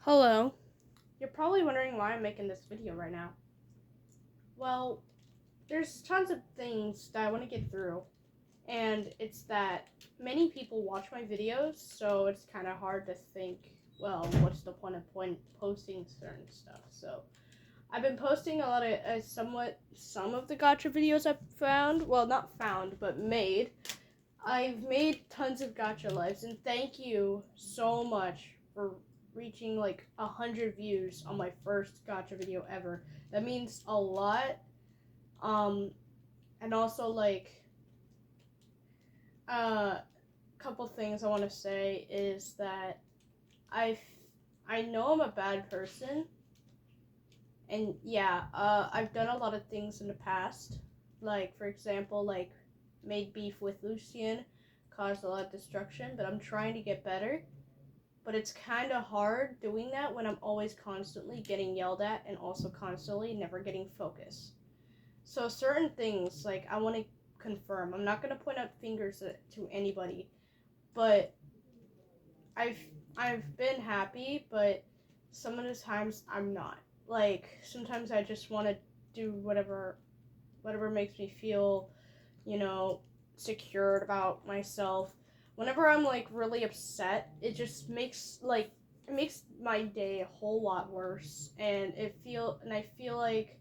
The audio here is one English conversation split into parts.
Hello. You're probably wondering why I'm making this video right now. Well, there's tons of things that I want to get through, and it's that many people watch my videos, so it's kind of hard to think, well, what's the point of posting certain stuff? So I've been posting a lot of some of the gacha videos I've found. Well, not found, but made. I've made tons of gacha lives, and thank you so much for reaching like 100 views on my first gacha video ever. That means a lot. Um, and also a couple things I want to say is that I I know I'm a bad person, and yeah, I've done a lot of things in the past, like for example, like made beef with Lucian, caused a lot of destruction, but I'm trying to get better. But it's kind of hard doing that when I'm always constantly getting yelled at and also constantly never getting focus. So certain things, like I want to confirm, I'm not going to point out fingers to anybody, but I've I've been happy, but some of the times I'm not. Like sometimes I just want to do whatever makes me feel, you know, secured about myself. Whenever I'm like really upset, it makes my day a whole lot worse, and I feel like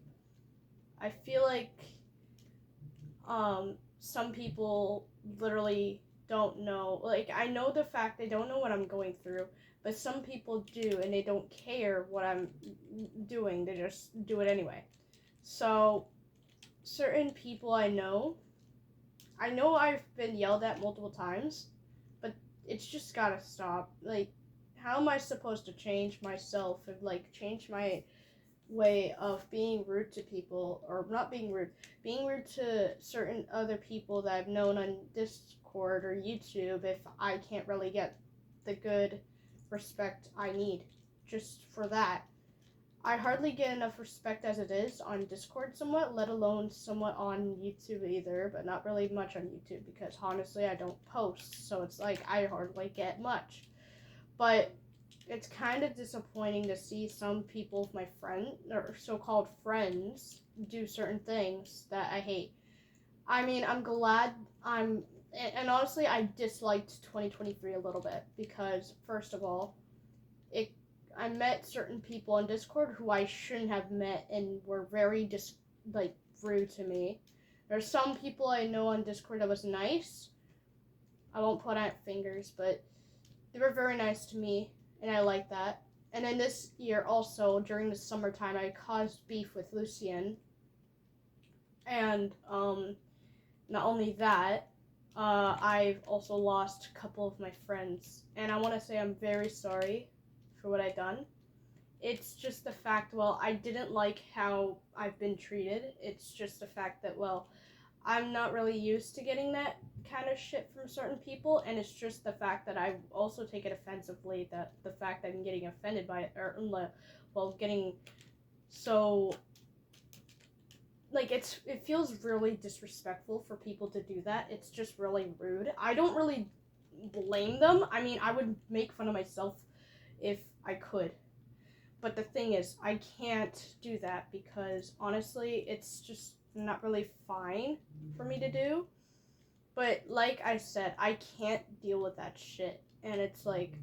some people literally don't know. Like I know the fact they don't know what I'm going through, but some people do, and they don't care what I'm doing. They just do it anyway. So certain people I know I've been yelled at multiple times, but it's just gotta stop. Like, how am I supposed to change myself and like change my way of being rude to people, or not being rude to certain other people that I've known on Discord or YouTube if I can't really get the good respect I need just for that. I hardly get enough respect as it is on Discord somewhat, let alone somewhat on YouTube either, but not really much on YouTube because honestly I don't post, so it's like I hardly get much. But it's kind of disappointing to see some people, my friend or so-called friends, do certain things that I hate. I mean, I'm glad I'm and honestly I disliked 2023 a little bit because first of all, it I met certain people on Discord who I shouldn't have met and were very like rude to me. There's some people I know on Discord that was nice. I won't put out fingers, but they were very nice to me, and I like that. And then this year also during the summertime, I caused beef with Lucian, and not only that, I've also lost a couple of my friends, and I want to say I'm very sorry for what I've done. It's just the fact, well, I didn't like how I've been treated. It's just the fact that, well, I'm not really used to getting that kind of shit from certain people, and it's just the fact that I also take it offensively that the fact that I'm getting offended by it, or, well, getting so, like, it feels really disrespectful for people to do that. It's just really rude. I don't really blame them. I mean, I would make fun of myself if I could. But the thing is, I can't do that because honestly, it's just not really fine for me to do. But like I said, I can't deal with that shit. And it's like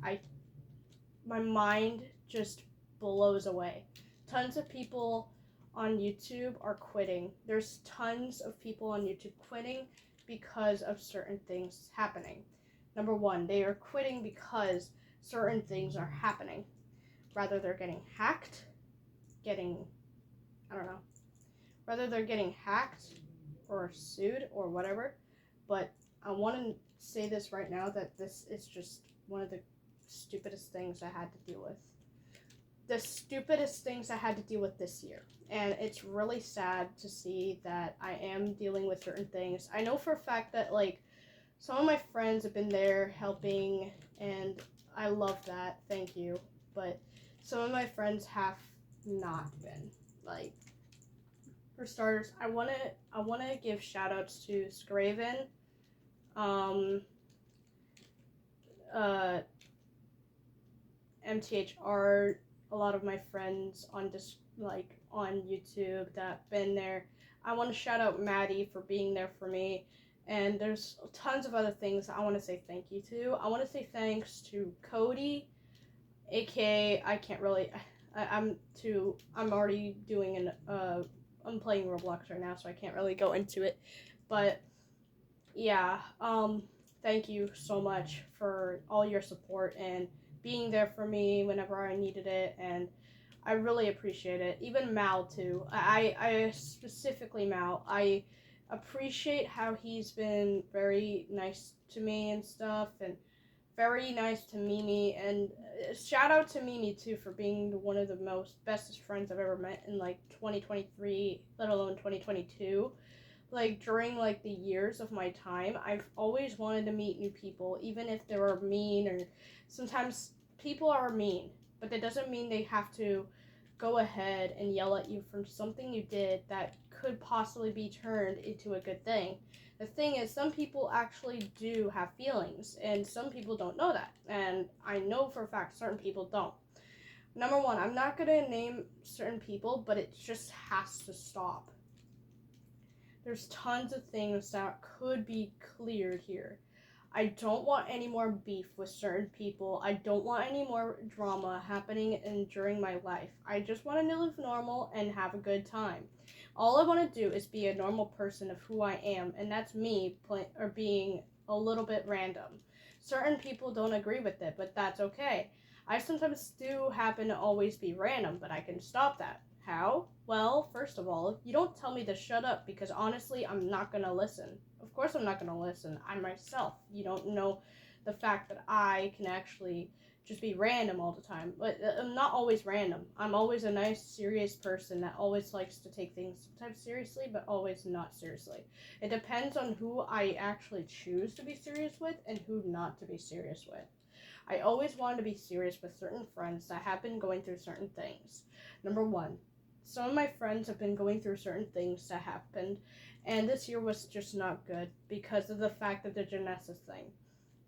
my mind just blows away. Tons of people on YouTube are quitting. There's tons of people on YouTube quitting because of certain things happening. Number one, they are quitting because certain things are happening. Rather they're getting hacked, I don't know, whether they're getting hacked or sued or whatever. But I want to say this right now that this is just one of the stupidest things I had to deal with. The stupidest things I had to deal with this year. And it's really sad to see that I am dealing with certain things. I know for a fact that, like, some of my friends have been there helping, and I love that. Thank you. But some of my friends have not been. Like, for starters, I wanna give shout outs to Scraven, um, uh, MTHR, a lot of my friends on on YouTube that been there. I want to shout out Maddie for being there for me. And there's tons of other things I want to say thank you to. I want to say thanks to Cody, aka I can't really. I'm already doing I'm playing Roblox right now, so I can't really go into it. But yeah, thank you so much for all your support and being there for me whenever I needed it, and I really appreciate it. Even Mal too. I specifically Mal. I appreciate how he's been very nice to me and stuff, and very nice to Mimi. And shout out to Mimi too for being one of the most bestest friends I've ever met in like 2023, let alone 2022. Like during like the years of my time, I've always wanted to meet new people, even if they were mean, or sometimes people are mean, but that doesn't mean they have to go ahead and yell at you for something you did that could possibly be turned into a good thing. The thing is, some people actually do have feelings, and some people don't know that. And I know for a fact certain people don't. Number one, I'm not gonna name certain people, but it just has to stop. There's tons of things that could be cleared here. I don't want any more beef with certain people. I don't want any more drama happening during my life. I just want to live normal and have a good time. All I want to do is be a normal person of who I am, and that's me being a little bit random. Certain people don't agree with it, but that's okay. I sometimes do happen to always be random, but I can stop that. How? Well, first of all, you don't tell me to shut up because honestly, I'm not going to listen. Of course I'm not going to listen. I'm myself. You don't know the fact that I can actually just be random all the time. But I'm not always random. I'm always a nice, serious person that always likes to take things sometimes seriously, but always not seriously. It depends on who I actually choose to be serious with and who not to be serious with. I always wanted to be serious with certain friends that have been going through certain things. Number one, some of my friends have been going through certain things that happened, and this year was just not good because of the fact of the Janessa thing.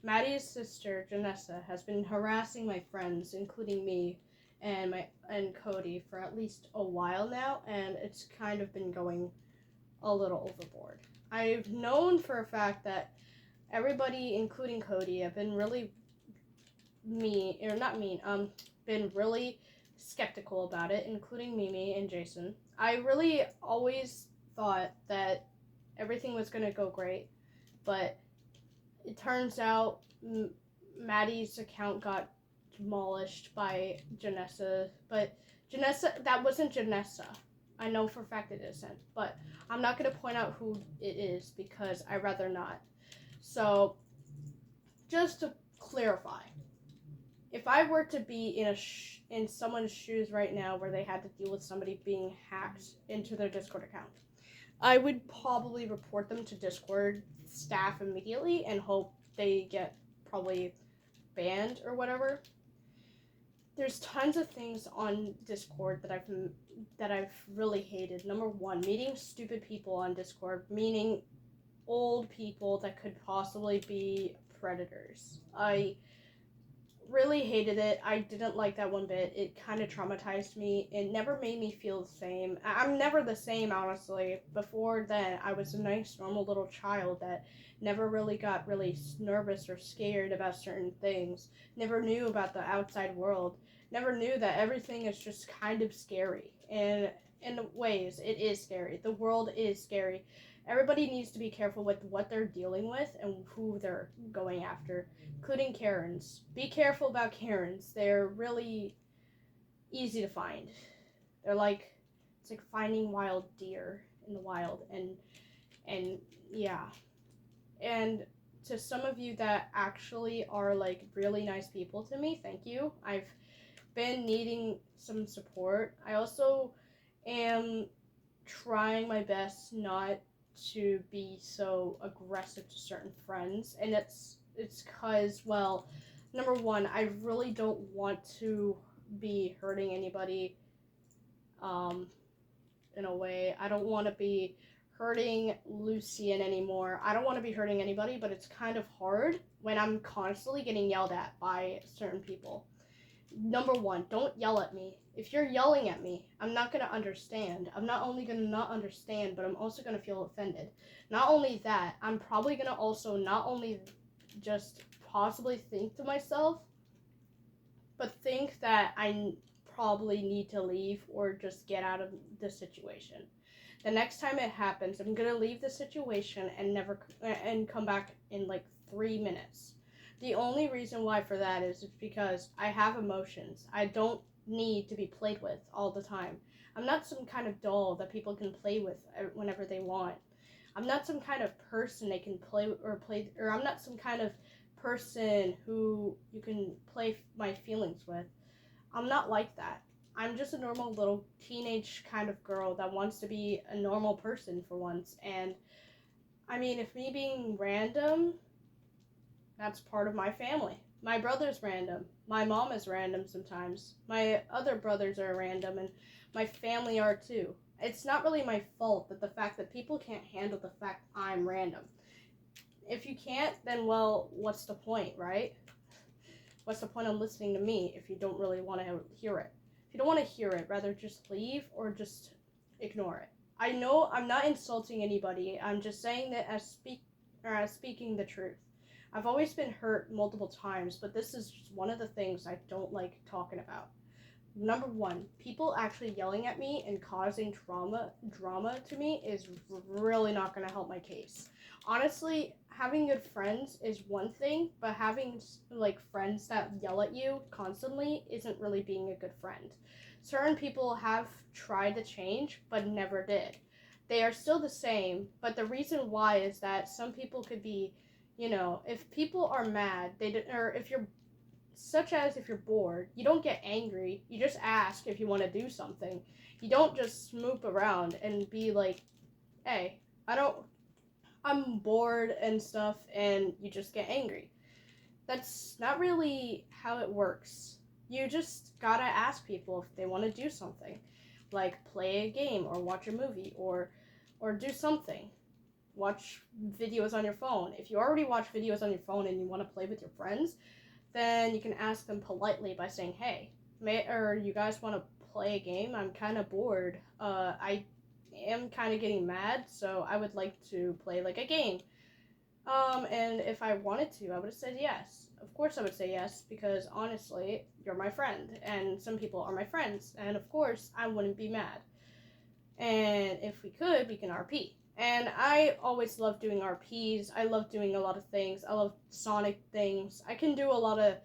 Maddie's sister, Janessa, has been harassing my friends, including me and Cody, for at least a while now, and it's kind of been going a little overboard. I've known for a fact that everybody, including Cody, have been really been really skeptical about it, including Mimi and Jason. I really always thought that everything was going to go great, but it turns out Maddie's account got demolished by Janessa, but that wasn't Janessa. I know for a fact it isn't, but I'm not going to point out who it is because I'd rather not. So, just to clarify, if I were to be in someone's shoes right now where they had to deal with somebody being hacked into their Discord account, I would probably report them to Discord staff immediately and hope they get probably banned or whatever. There's tons of things on Discord that I've really hated. Number one, meeting stupid people on Discord, meaning old people that could possibly be predators. I really hated it. I didn't like that one bit. It kind of traumatized me. It never made me feel the same. I'm never the same, honestly. Before then, I was a nice, normal little child that never really got really nervous or scared about certain things. Never knew about the outside world. Never knew that everything is just kind of scary. And in ways, it is scary. The world is scary. Everybody needs to be careful with what they're dealing with and who they're going after, including Karens. Be careful about Karens. They're really easy to find. It's like finding wild deer in the wild, and yeah. And to some of you that actually are like really nice people to me, thank you. I've been needing some support. I also am trying my best not to be so aggressive to certain friends, and it's because, well, number one, I really don't want to be hurting anybody in a way. I don't want to be hurting Lucian anymore. I don't want to be hurting anybody, but it's kind of hard when I'm constantly getting yelled at by certain people. number one, don't yell at me. If you're yelling at me, I'm not going to understand. I'm not only going to not understand, but I'm also going to feel offended. Not only that, I'm probably going to also not only just possibly think to myself, but think that I probably need to leave or just get out of the situation. The next time it happens, I'm gonna leave the situation and never and come back in like 3 minutes. The only reason why for that is because I have emotions. I don't need to be played with all the time. I'm not some kind of doll that people can play with whenever they want. I'm not some kind of person they can or I'm not some kind of person who you can play my feelings with. I'm not like that. I'm just a normal little teenage kind of girl that wants to be a normal person for once. And I mean, if me being random, that's part of my family. My brother's random. My mom is random sometimes. My other brothers are random, and my family are too. It's not really my fault that the fact that people can't handle the fact I'm random. If you can't, then well, what's the point, right? What's the point of listening to me if you don't really want to hear it? If you don't want to hear it, rather just leave or just ignore it. I know I'm not insulting anybody. I'm just saying that as speaking the truth. I've always been hurt multiple times, but this is just one of the things I don't like talking about. Number one, people actually yelling at me and causing drama to me is really not going to help my case. Honestly, having good friends is one thing, but having like friends that yell at you constantly isn't really being a good friend. Certain people have tried to change but never did. They are still the same, but the reason why is that some people could be, if people are mad, or if you're such as if you're bored, you don't get angry. You just ask if you want to do something. You don't just snoop around and be like, "Hey, I'm bored and stuff," and you just get angry. That's not really how it works. You just gotta ask people if they want to do something, like play a game or watch a movie or do something. Watch videos on your phone. If you already watch videos on your phone and you want to play with your friends, then you can ask them politely by saying, "Hey, you guys want to play a game? I'm kind of bored. I am kind of getting mad, so I would like to play like a game." And if I wanted to, I would have said yes. Of course, I would say yes because honestly, you're my friend, and some people are my friends, and of course, I wouldn't be mad. And if we could, we can RP. And I always love doing RPs. I love doing a lot of things. I love Sonic things. I can do a lot of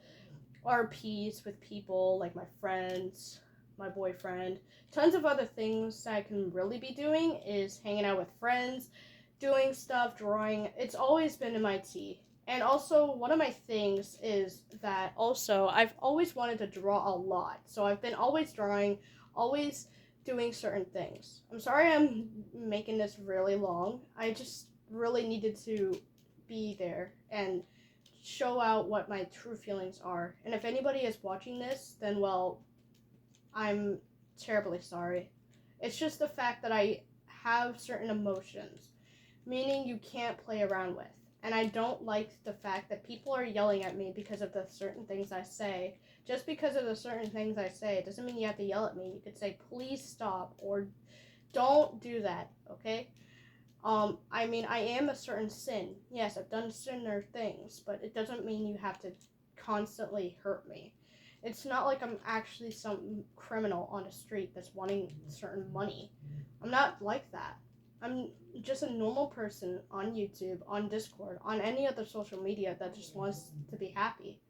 RPs with people, like my friends, my boyfriend. Tons of other things that I can really be doing is hanging out with friends, doing stuff, drawing. It's always been in my tea. And also, one of my things is that also I've always wanted to draw a lot. So I've been always drawing, always doing certain things. I'm sorry I'm making this really long. I just really needed to be there and show out what my true feelings are. And if anybody is watching this, then well, I'm terribly sorry. It's just the fact that I have certain emotions, meaning you can't play around with. And I don't like the fact that people are yelling at me because of the certain things I say. Just because of the certain things I say, it doesn't mean you have to yell at me. You could say, "Please stop," or "Don't do that," okay? I mean, I am a certain sin. Yes, I've done sinner things, but it doesn't mean you have to constantly hurt me. It's not like I'm actually some criminal on the street that's wanting certain money. I'm not like that. I'm just a normal person on YouTube, on Discord, on any other social media that just wants to be happy.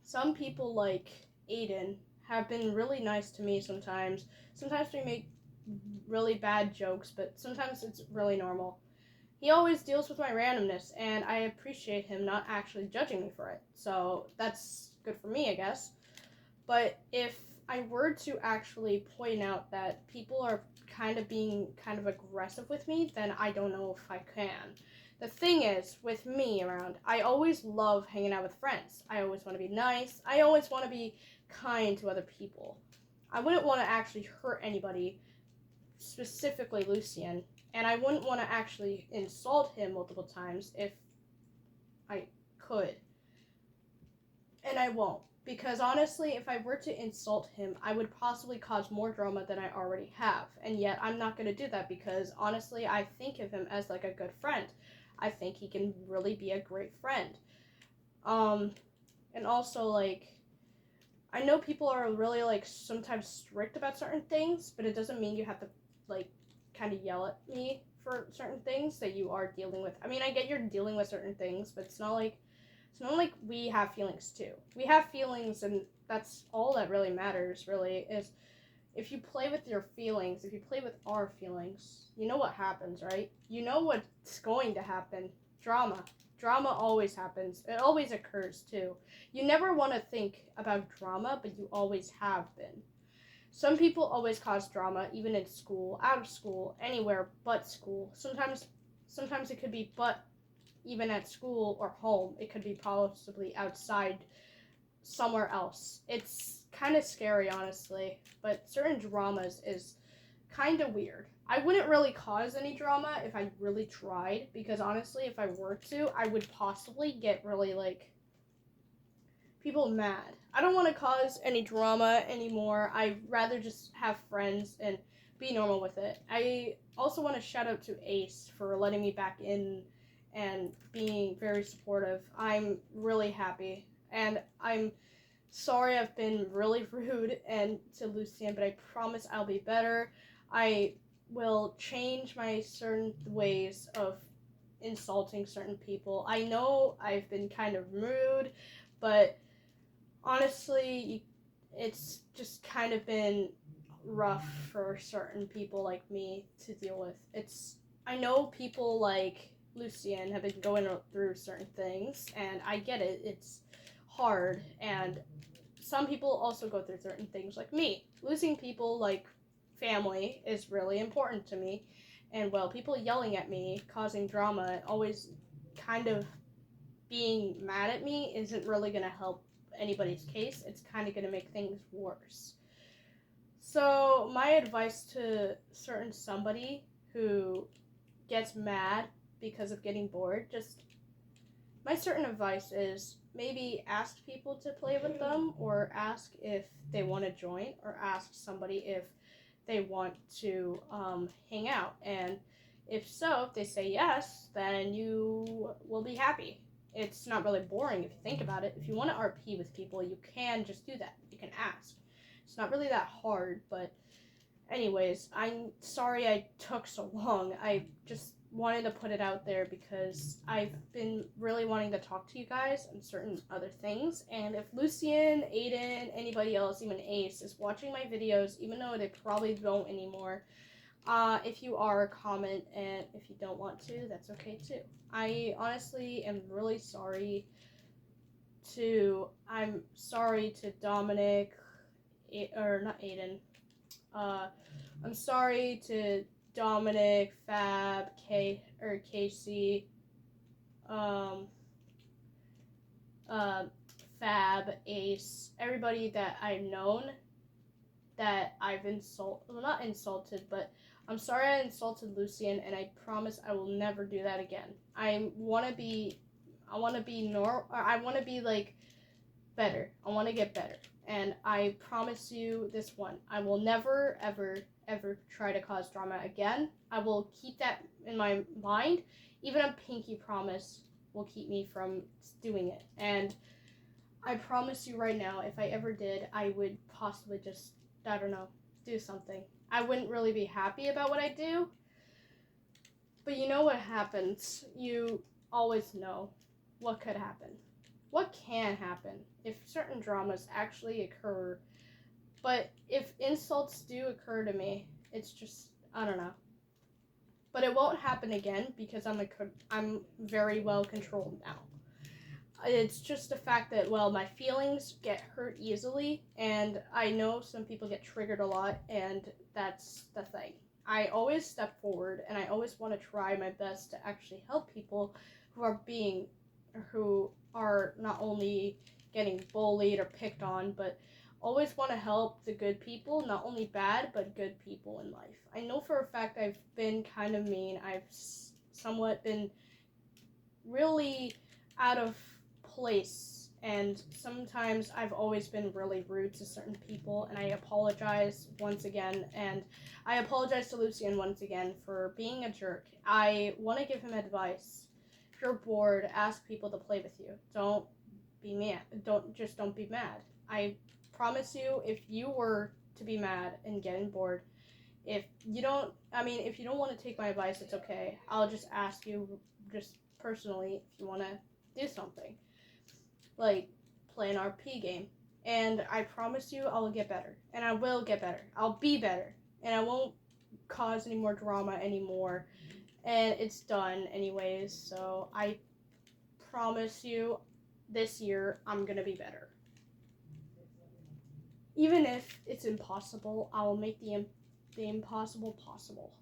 Some people like Aiden have been really nice to me sometimes. Sometimes we make really bad jokes, but sometimes it's really normal. He always deals with my randomness, and I appreciate him not actually judging me for it. So that's good for me, I guess. But if I were to actually point out that people are kind of being kind of aggressive with me, then I don't know if I can. The thing is, with me around, I always love hanging out with friends. I always want to be nice. I always want to be kind to other people. I wouldn't want to actually hurt anybody, specifically Lucien, and I wouldn't want to actually insult him multiple times if I could. And I won't. Because honestly, if I were to insult him, I would possibly cause more drama than I already have. And yet, I'm not going to do that because honestly, I think of him as like a good friend. I think he can really be a great friend. Um, and also, like, I know people are really, like, sometimes strict about certain things, but it doesn't mean you have to, like, kind of yell at me for certain things that you are dealing with. I mean, I get you're dealing with certain things, but it's not like we have feelings too. We have feelings, and that's all that really matters, really, is if you play with your feelings, if you play with our feelings, you know what happens, right? You know what's going to happen. Drama. Drama always happens. It always occurs too. You never want to think about drama, but you always have been. Some people always cause drama, even in school, out of school, anywhere but school. Sometimes it could be but even at school or home. It could be possibly outside somewhere else. It's kind of scary, honestly, but certain dramas is kind of weird. I wouldn't really cause any drama if I really tried, because honestly, if I were to, I would possibly get really, like, people mad. I don't want to cause any drama anymore. I'd rather just have friends and be normal with it. I also want to shout out to Ace for letting me back in and being very supportive. I'm really happy. And I'm sorry I've been really rude and to Lucian, but I promise I'll be better. I will change my certain ways of insulting certain people. I know I've been kind of rude, but honestly, it's just kind of been rough for certain people like me to deal with. I know people like Lucian have been going through certain things, and I get it. It's hard, and some people also go through certain things like me. Losing people like family is really important to me, and well, people yelling at me, causing drama, always kind of being mad at me isn't really going to help anybody's case. It's kind of going to make things worse. So, my advice to certain somebody who gets mad because of getting bored, just my certain advice is maybe ask people to play with them, or ask if they want to join, or ask somebody if they want to hang out. And if so, if they say yes, then you will be happy. It's not really boring if you think about it. If you want to RP with people, you can just do that. You can ask. It's not really that hard, but anyways, I'm sorry I took so long. I just wanted to put it out there because I've been really wanting to talk to you guys and certain other things. And if Lucian, Aiden, anybody else, even Ace, is watching my videos, even though they probably don't anymore, if you are, comment, and if you don't want to, that's okay too. I honestly am really sorry I'm sorry to Dominic, or not Aiden, I'm sorry to Dominic, Fab, Casey, um, Fab, Ace, everybody that I've known that I've not insulted, but I'm sorry I insulted Lucian, and I promise I will never do that again. I want to be like better. I want to get better. And I promise you this one. I will never, ever, ever try to cause drama again. I will keep that in my mind. Even a pinky promise will keep me from doing it. And I promise you right now, if I ever did, I would possibly just, I don't know, do something. I wouldn't really be happy about what I do. But you know what happens. You always know what could happen. What can happen if certain dramas actually occur. But if insults do occur to me, it's just, I don't know. But it won't happen again because I'm very well controlled now. It's just the fact that, well, my feelings get hurt easily, and I know some people get triggered a lot, and that's the thing. I always step forward, and I always want to try my best to actually help people who are not only getting bullied or picked on, but always want to help the good people, not only bad, but good people in life. I know for a fact I've been kind of mean. I've somewhat been really out of place and sometimes I've always been really rude to certain people, and I apologize once again, and I apologize to Lucien once again for being a jerk. I want to give him advice. If you're bored, ask people to play with you. Don't be mad. Don't be mad. I promise you, if you were to be mad and getting bored, if you don't want to take my advice, it's okay. I'll just ask you just personally if you want to do something. Like, play an RP game. And I promise you I'll get better. And I will get better. I'll be better. And I won't cause any more drama anymore. And it's done anyways, so I promise you this year I'm gonna be better. Even if it's impossible, I will make the impossible possible.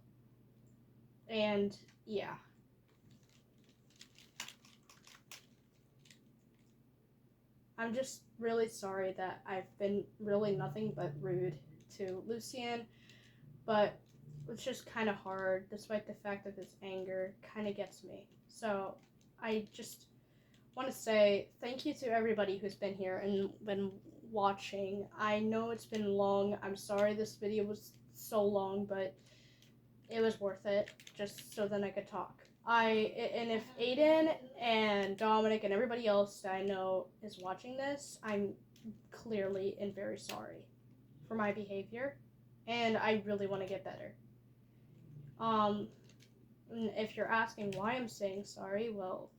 And yeah. I'm just really sorry that I've been really nothing but rude to Lucien, but it's just kind of hard, despite the fact that this anger kind of gets me. So I just want to say thank you to everybody who's been here and been watching. I know it's been long. I'm sorry this video was so long, but it was worth it just so then I could talk. And if Aiden and Dominic and everybody else that I know is watching this, I'm clearly and very sorry for my behavior, and I really want to get better. If you're asking why I'm saying sorry, well,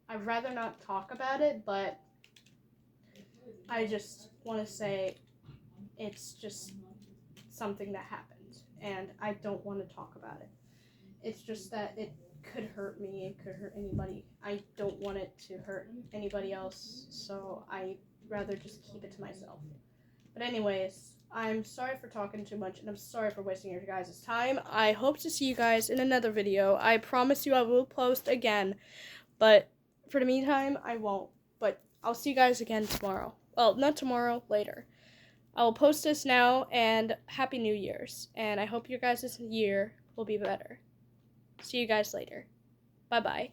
I'd rather not talk about it, but I just want to say it's just something that happened, and I don't want to talk about it. It's just that it could hurt me, it could hurt anybody. I don't want it to hurt anybody else, so I'd rather just keep it to myself. But anyways, I'm sorry for talking too much, and I'm sorry for wasting your guys' time. I hope to see you guys in another video. I promise you I will post again, but for the meantime, I won't. But I'll see you guys again tomorrow. Well, not tomorrow, later. I will post this now, and Happy New Year's. And I hope your guys' year will be better. See you guys later. Bye-bye.